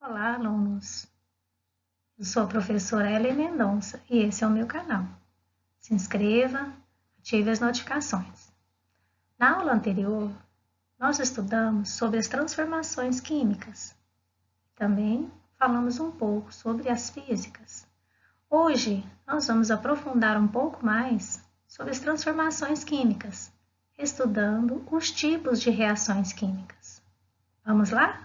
Olá, alunos! Eu sou a professora Ellen Mendonça e esse é o meu canal. Se inscreva, ative as notificações. Na aula anterior, nós estudamos sobre as transformações químicas. Também falamos um pouco sobre as físicas. Hoje, nós vamos aprofundar um pouco mais sobre as transformações químicas, estudando os tipos de reações químicas. Vamos lá?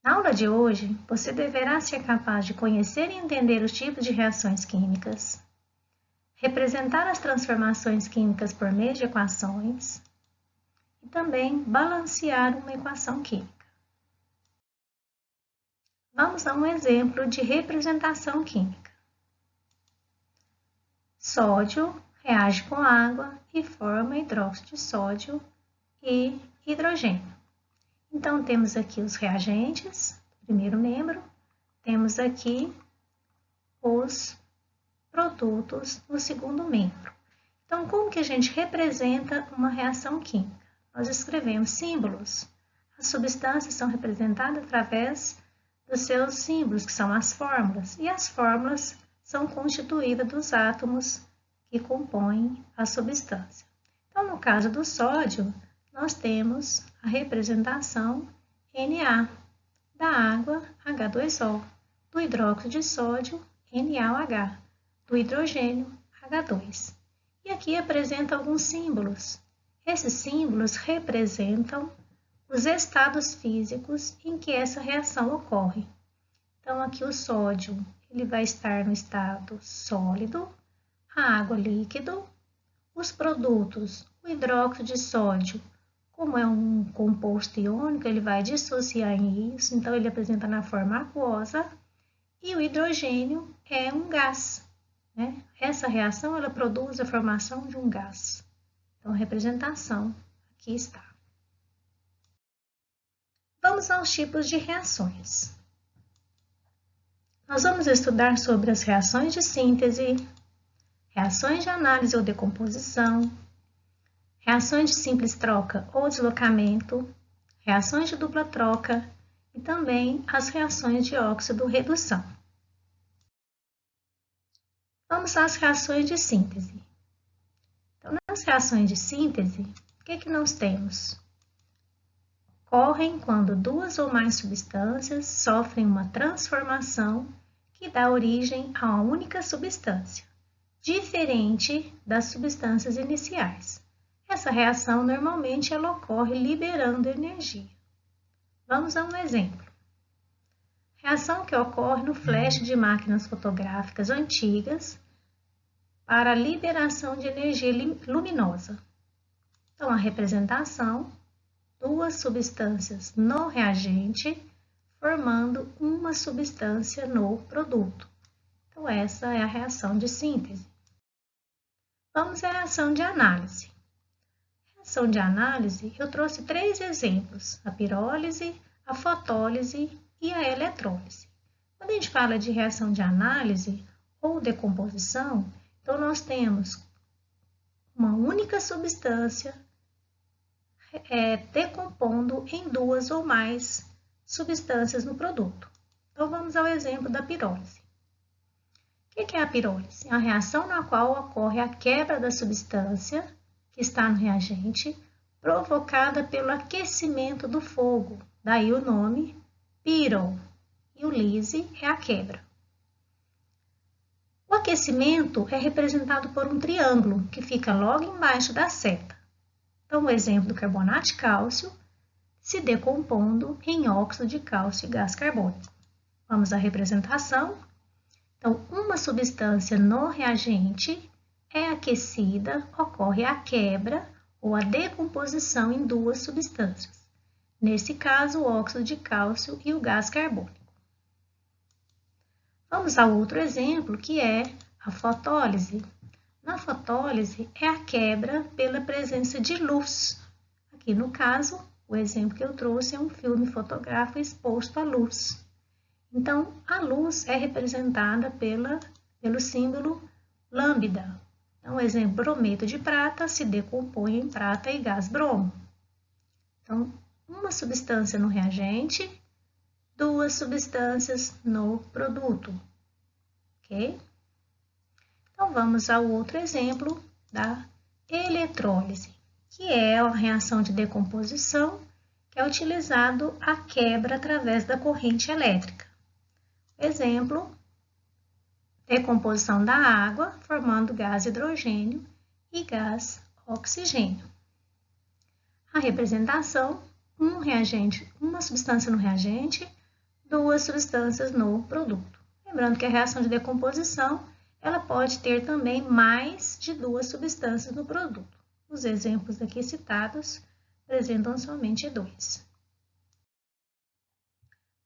Na aula de hoje, você deverá ser capaz de conhecer e entender os tipos de reações químicas, representar as transformações químicas por meio de equações e também balancear uma equação química. Vamos a um exemplo de representação química. Sódio reage com água e forma hidróxido de sódio e hidrogênio. Então, temos aqui os reagentes, primeiro membro, temos aqui os produtos no segundo membro. Então, como que a gente representa uma reação química? Nós escrevemos símbolos. As substâncias são representadas através dos seus símbolos, que são as fórmulas, e as fórmulas são constituídas dos átomos que compõem a substância. Então, no caso do sódio, nós temos a representação Na, da água H2O, do hidróxido de sódio NaOH, do hidrogênio H2. E aqui apresenta alguns símbolos. Esses símbolos representam os estados físicos em que essa reação ocorre. Então, aqui o sódio ele vai estar no estado sólido, a água líquido, os produtos, o hidróxido de sódio, como é um composto iônico, ele vai dissociar em isso, então ele apresenta na forma aquosa, e o hidrogênio é um gás, né? Essa reação ela produz a formação de um gás. Então, a representação aqui está. Vamos aos tipos de reações. Nós vamos estudar sobre as reações de síntese, reações de análise ou decomposição, reações de simples troca ou deslocamento, reações de dupla troca e também as reações de óxido-redução. Vamos às reações de síntese. Então, nas reações de síntese, o que nós temos? Ocorrem quando duas ou mais substâncias sofrem uma transformação que dá origem a uma única substância, diferente das substâncias iniciais. Essa reação normalmente ela ocorre liberando energia. Vamos a um exemplo. Reação que ocorre no flash de máquinas fotográficas antigas para a liberação de energia luminosa. Então, a representação, duas substâncias no reagente, formando uma substância no produto. Então, essa é a reação de síntese. Vamos à reação de análise. Reação de análise, eu trouxe 3 exemplos, a pirólise, a fotólise e a eletrólise. Quando a gente fala de reação de análise ou decomposição, então nós temos uma única substância decompondo em duas ou mais substâncias no produto. Então vamos ao exemplo da pirólise. O que é a pirólise? É a reação na qual ocorre a quebra da substância que está no reagente, provocada pelo aquecimento do fogo. Daí o nome piro, e o lise é a quebra. O aquecimento é representado por um triângulo, que fica logo embaixo da seta. Então, o exemplo do carbonato de cálcio se decompondo em óxido de cálcio e gás carbônico. Vamos à representação. Então, uma substância no reagente é aquecida, ocorre a quebra ou a decomposição em duas substâncias. Nesse caso, o óxido de cálcio e o gás carbônico. Vamos ao outro exemplo, que é a fotólise. Na fotólise, é a quebra pela presença de luz. Aqui no caso, o exemplo que eu trouxe é um filme fotográfico exposto à luz. Então, a luz é representada pelo símbolo lambda. Então, exemplo, brometo de prata se decompõe em prata e gás bromo. Então, uma substância no reagente, duas substâncias no produto, ok? Então, vamos ao outro exemplo da eletrólise, que é a reação de decomposição que é utilizado a quebra através da corrente elétrica. Exemplo, decomposição da água, formando gás hidrogênio e gás oxigênio. A representação, um reagente, uma substância no reagente, duas substâncias no produto. Lembrando que a reação de decomposição, ela pode ter também mais de duas substâncias no produto. Os exemplos aqui citados apresentam somente dois.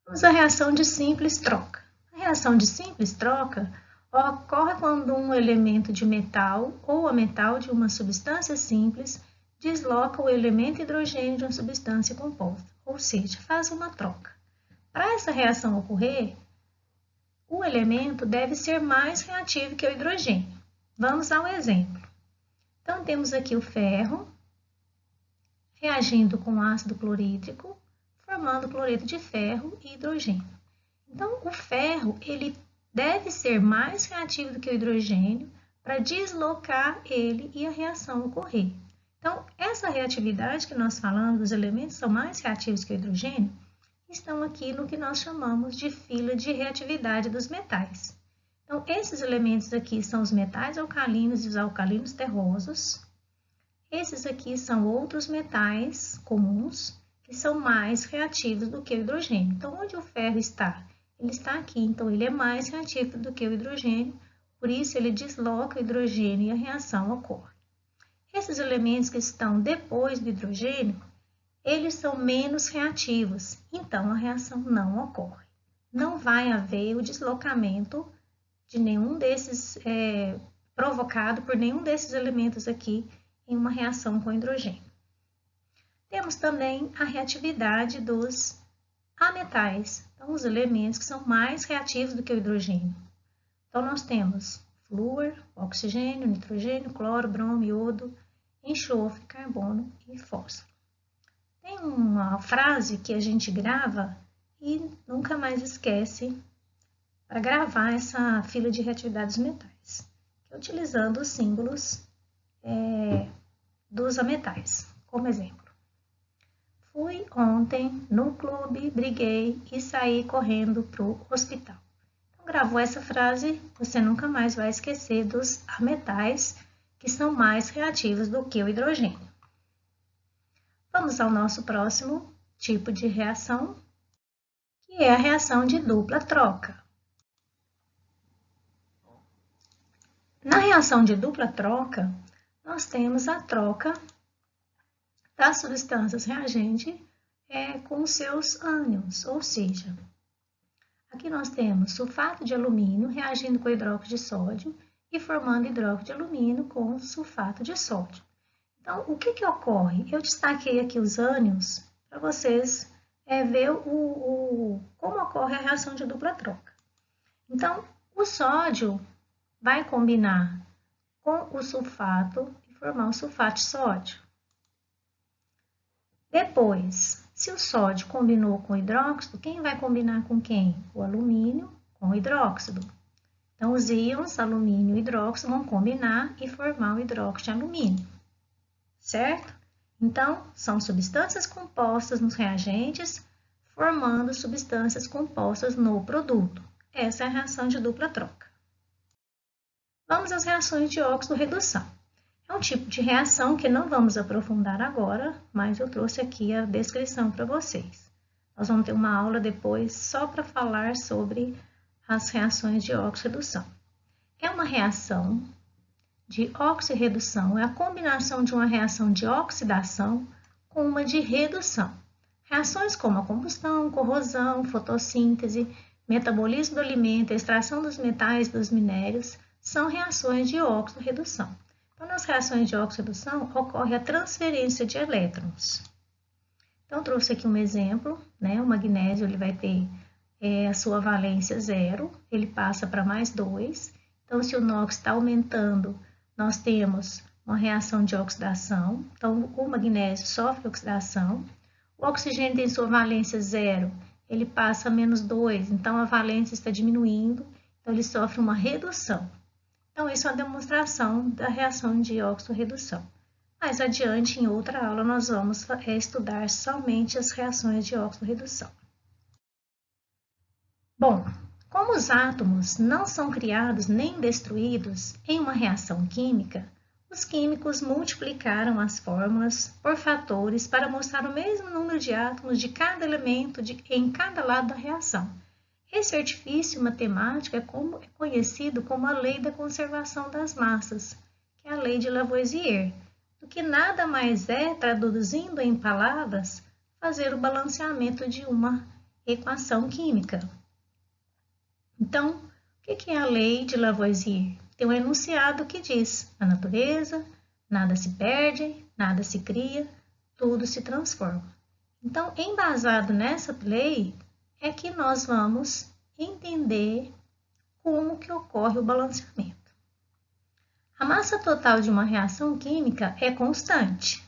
Vamos à reação de simples troca. A reação de simples troca ocorre quando um elemento de metal ou ametal de uma substância simples desloca o elemento hidrogênio de uma substância composta, ou seja, faz uma troca. Para essa reação ocorrer, o elemento deve ser mais reativo que o hidrogênio. Vamos ao exemplo. Então, temos aqui o ferro reagindo com ácido clorídrico, formando cloreto de ferro e hidrogênio. Então, o ferro ele deve ser mais reativo do que o hidrogênio para deslocar ele e a reação ocorrer. Então, essa reatividade que nós falamos, dos elementos são mais reativos que o hidrogênio, estão aqui no que nós chamamos de fila de reatividade dos metais. Então, esses elementos aqui são os metais alcalinos e os alcalinos terrosos. Esses aqui são outros metais comuns que são mais reativos do que o hidrogênio. Então, onde o ferro está? Ele está aqui, então ele é mais reativo do que o hidrogênio, por isso ele desloca o hidrogênio e a reação ocorre. Esses elementos que estão depois do hidrogênio, eles são menos reativos, então a reação não ocorre. Não vai haver o deslocamento de nenhum desses, provocado por nenhum desses elementos aqui em uma reação com hidrogênio. Temos também a reatividade dos ametais, então os elementos que são mais reativos do que o hidrogênio. Então nós temos flúor, oxigênio, nitrogênio, cloro, bromo, iodo, enxofre, carbono e fósforo. Tem uma frase que a gente grava e nunca mais esquece para gravar essa fila de reatividade dos metais, que é utilizando os símbolos dos ametais, como exemplo. Fui ontem no clube, briguei e saí correndo para o hospital. Então, gravou essa frase, você nunca mais vai esquecer dos ametais, que são mais reativos do que o hidrogênio. Vamos ao nosso próximo tipo de reação, que é a reação de dupla troca. Na reação de dupla troca, nós temos a troca das substâncias reagentes com seus ânions, ou seja, aqui nós temos sulfato de alumínio reagindo com hidróxido de sódio e formando hidróxido de alumínio com sulfato de sódio. Então, o que ocorre? Eu destaquei aqui os ânions para vocês ver como ocorre a reação de dupla troca. Então, o sódio vai combinar com o sulfato e formar o sulfato de sódio. Depois, se o sódio combinou com o hidróxido, quem vai combinar com quem? O alumínio com o hidróxido. Então, os íons alumínio e hidróxido vão combinar e formar o hidróxido de alumínio, certo? Então, são substâncias compostas nos reagentes, formando substâncias compostas no produto. Essa é a reação de dupla troca. Vamos às reações de óxido-redução. É um tipo de reação que não vamos aprofundar agora, mas eu trouxe aqui a descrição para vocês. Nós vamos ter uma aula depois só para falar sobre as reações de óxido-redução. É uma reação de óxido-redução, é a combinação de uma reação de oxidação com uma de redução. Reações como a combustão, corrosão, fotossíntese, metabolismo do alimento, extração dos metais e dos minérios são reações de óxido-redução. Então, nas reações de óxido-redução, ocorre a transferência de elétrons. Então, trouxe aqui um exemplo, né? O magnésio ele vai ter a sua valência 0, ele passa para mais 2. Então, se o NOx está aumentando, nós temos uma reação de oxidação. Então, o magnésio sofre oxidação. O oxigênio tem sua valência 0, ele passa a -2, então a valência está diminuindo, então ele sofre uma redução. Então, isso é uma demonstração da reação de oxorredução. Mais adiante, em outra aula, nós vamos estudar somente as reações de oxorredução. Bom, como os átomos não são criados nem destruídos em uma reação química, os químicos multiplicaram as fórmulas por fatores para mostrar o mesmo número de átomos de cada elemento em cada lado da reação. Esse artifício matemático é conhecido como a lei da conservação das massas, que é a lei de Lavoisier, do que nada mais é, traduzindo em palavras, fazer o balanceamento de uma equação química. Então, o que é a lei de Lavoisier? Tem um enunciado que diz: na natureza, nada se perde, nada se cria, tudo se transforma. Então, embasado nessa lei, é que nós vamos entender como que ocorre o balanceamento. A massa total de uma reação química é constante.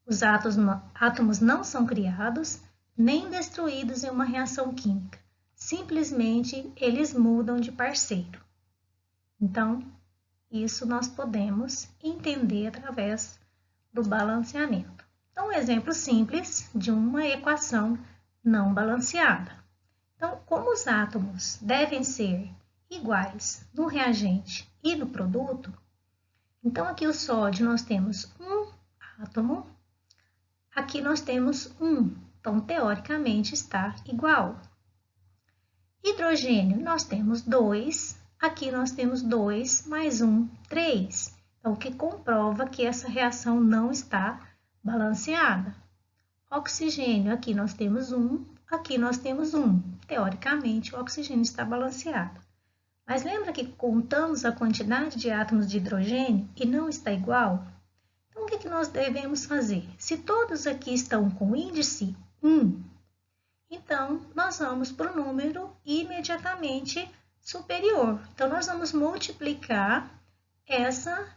Os átomos não são criados nem destruídos em uma reação química. Simplesmente eles mudam de parceiro. Então, isso nós podemos entender através do balanceamento. Então, um exemplo simples de uma equação não balanceada. Então, como os átomos devem ser iguais no reagente e no produto, então aqui o sódio nós temos um átomo, aqui nós temos um, então teoricamente está igual. Hidrogênio nós temos 2, aqui nós temos 2 mais 1, 3. Então, o que comprova que essa reação não está balanceada. Oxigênio, aqui nós temos 1, aqui nós temos 1. Teoricamente, o oxigênio está balanceado. Mas lembra que contamos a quantidade de átomos de hidrogênio e não está igual? Então, o que nós devemos fazer? Se todos aqui estão com índice 1, então nós vamos para o número imediatamente superior. Então, nós vamos multiplicar essa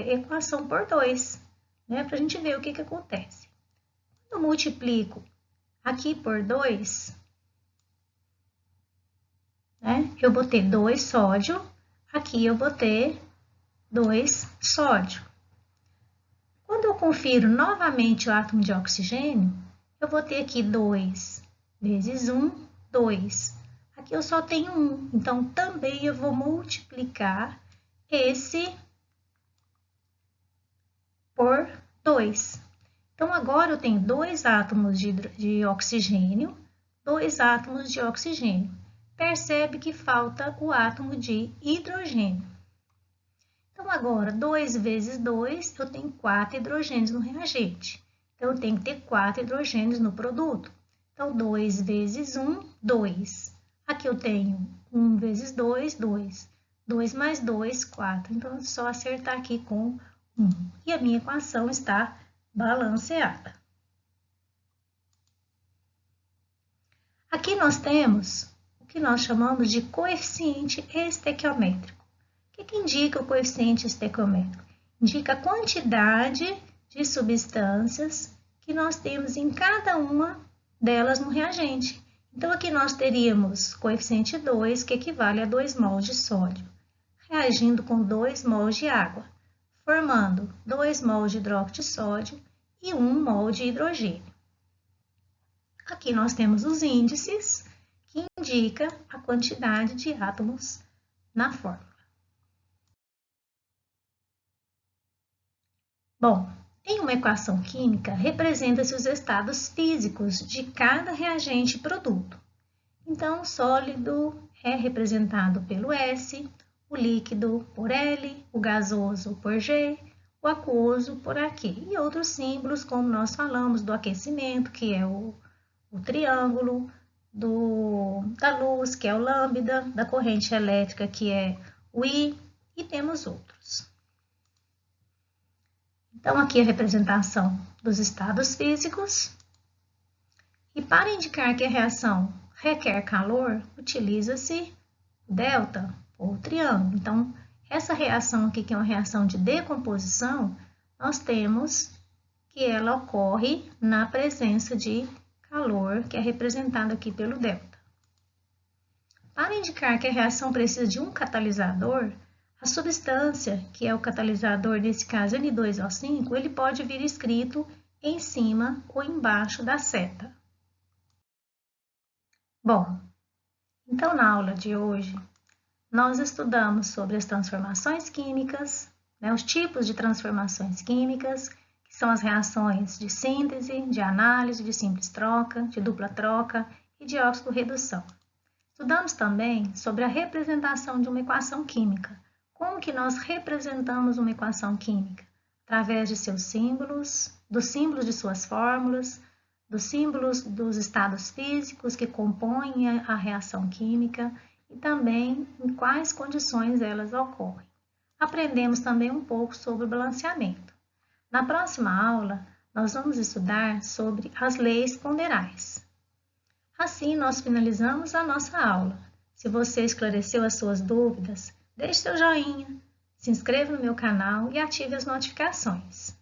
equação por 2, né, para a gente ver o que acontece. Quando eu multiplico aqui por 2, né, eu vou ter 2 sódio, aqui eu vou ter 2 sódio. Quando eu confiro novamente o átomo de oxigênio, eu vou ter aqui 2 vezes 1, 2. Aqui eu só tenho 1, então também eu vou multiplicar esse por 2. Então, agora eu tenho 2 átomos de oxigênio, 2 átomos de oxigênio. Percebe que falta o átomo de hidrogênio. Então, agora, 2 vezes 2, eu tenho 4 hidrogênios no reagente. Então, eu tenho que ter 4 hidrogênios no produto. Então, 2 vezes 1, 2. Aqui eu tenho 1 vezes 2, 2. 2 mais 2, 4. Então, é só acertar aqui com 1. E a minha equação está balanceada. Aqui nós temos o que nós chamamos de coeficiente estequiométrico. O que indica o coeficiente estequiométrico? Indica a quantidade de substâncias que nós temos em cada uma delas no reagente. Então, aqui nós teríamos coeficiente 2, que equivale a 2 mols de sódio, reagindo com 2 mols de água, formando 2 mols de hidróxido de sódio e 1 mol de hidrogênio. Aqui nós temos os índices, que indica a quantidade de átomos na fórmula. Bom, em uma equação química, representa-se os estados físicos de cada reagente e produto. Então, o sólido é representado pelo S, o líquido por L, o gasoso por G, o aquoso por Aq. E outros símbolos, como nós falamos, do aquecimento, que é o triângulo, da luz, que é o lambda, da corrente elétrica, que é o I, e temos outros. Então, aqui a representação dos estados físicos. E para indicar que a reação requer calor, utiliza-se o delta ou triângulo. Então, essa reação aqui, que é uma reação de decomposição, nós temos e ela ocorre na presença de calor, que é representado aqui pelo delta. Para indicar que a reação precisa de um catalisador, a substância, que é o catalisador, nesse caso N2O5, ele pode vir escrito em cima ou embaixo da seta. Bom, então na aula de hoje, nós estudamos sobre as transformações químicas, os tipos de transformações químicas, que são as reações de síntese, de análise, de simples troca, de dupla troca e de óxido-redução. Estudamos também sobre a representação de uma equação química. Como que nós representamos uma equação química? Através de seus símbolos, dos símbolos de suas fórmulas, dos símbolos dos estados físicos que compõem a reação química e também em quais condições elas ocorrem. Aprendemos também um pouco sobre o balanceamento. Na próxima aula, nós vamos estudar sobre as leis ponderais. Assim, nós finalizamos a nossa aula. Se você esclareceu as suas dúvidas, deixe seu joinha, se inscreva no meu canal e ative as notificações.